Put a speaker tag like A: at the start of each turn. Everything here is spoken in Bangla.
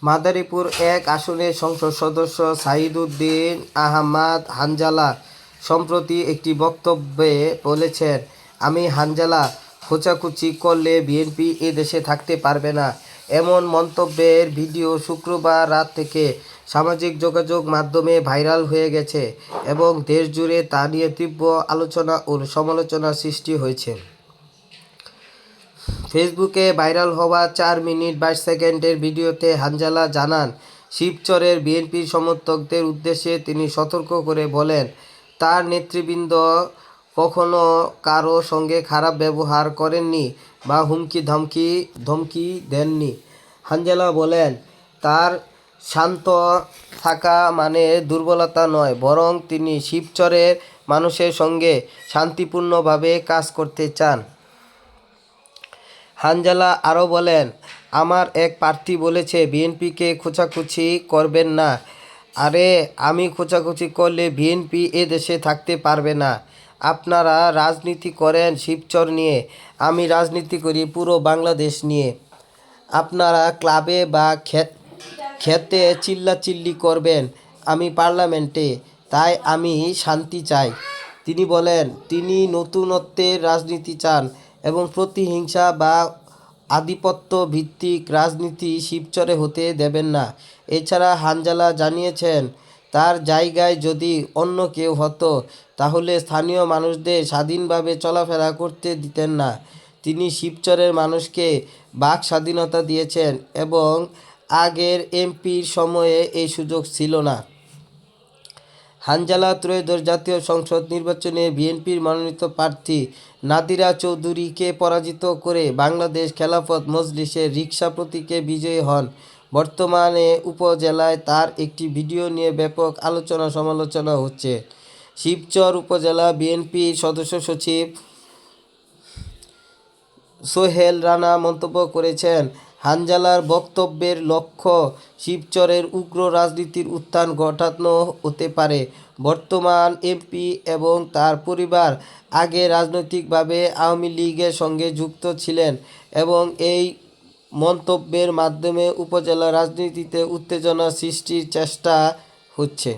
A: মাদারীপুর এক আসনের সংসদ সদস্য সাইদুদ্দিন আহমাদ হানজালা সম্প্রতি একটি বক্তব্যে বলেছেন, আমি হানজালা খোঁচাখুচি করলে বিএনপি এ দেশে থাকতে পারবে না। এমন মন্তব্যের ভিডিও শুক্রবার রাত থেকে সামাজিক যোগাযোগ মাধ্যমে ভাইরাল হয়ে গেছে এবং দেশজুড়ে তা নিয়ে তীব্র আলোচনা ও সমালোচনার সৃষ্টি হয়েছে। ফেসবুকে ভাইরাল হওয়া 4 মিনিট 22 সেকেন্ডের ভিডিওতে হানজালা জানান, শিবচরের বিএনপির সমর্থকদের উদ্দেশ্যে তিনি সতর্ক করে বলেন, তার নেতৃবৃন্দ কখনো কারো সঙ্গে খারাপ ব্যবহার করেননি বা ধমকি দেননি। হানজালা বলেন, তার শান্ত থাকা মানে দুর্বলতা নয়, বরং তিনি শিবচরের মানুষের সঙ্গে শান্তিপূর্ণভাবে কাজ করতে চান। হানজালা আরও বলেন, আমার এক প্রার্থী বলেছে বিএনপিকে খোঁচাখুচি করবেন না। আরে আমি খোঁচাখুচি করলে বিএনপি এ দেশে থাকতে পারবে না। আপনারা রাজনীতি করেন শিবচর নিয়ে, আমি রাজনীতি করি পুরো বাংলাদেশ নিয়ে। আপনারা ক্লাবে বা খেতে চিল্লাচিল্লি করবেন, আমি পার্লামেন্টে, তাই আমি শান্তি চাই। তিনি বলেন, তিনি নতুনত্বের রাজনীতি চান এবং প্রতিহিংসা বা আধিপত্য ভিত্তিক রাজনীতি শিবচরে হতে দেবেন না। এছাড়া হানজালা জানিয়েছেন, তার জায়গায় যদি অন্য কেউ হতো তাহলে স্থানীয় মানুষদের স্বাধীনভাবে চলাফেরা করতে দিতেন না। তিনি শিবচরের মানুষকে বাক স্বাধীনতা দিয়েছেন এবং আগের এমপির সময়ে এই সুযোগ ছিল না। হানজালা ত্রয়োদশ জাতীয় সংসদ নির্বাচনে বিএনপির মনোনীত প্রার্থী নাদিরা চৌধুরীকে পরাজিত করে বাংলাদেশ খেলাফত মজলিসের রিকশা প্রতীকে বিজয়ী হন। বর্তমানে উপজেলায় তার একটি ভিডিও নিয়ে ব্যাপক আলোচনা সমালোচনা হচ্ছে। শিবচর উপজেলা বিএনপির সদস্য সচিব সোহেল রানা মন্তব্য করেছেন, হানজালার বক্তব্যের লক্ষ্য শিবচরের উগ্র রাজনীতির উত্থান ঘটানো হতে পারে। বর্তমান এমপি এবং তার পরিবার আগে রাজনৈতিকভাবে আওয়ামী লীগের সঙ্গে যুক্ত ছিলেন এবং এই মন্তব্যের মাধ্যমে উপজেলা রাজনীতিতে উত্তেজনা সৃষ্টির চেষ্টা হচ্ছে।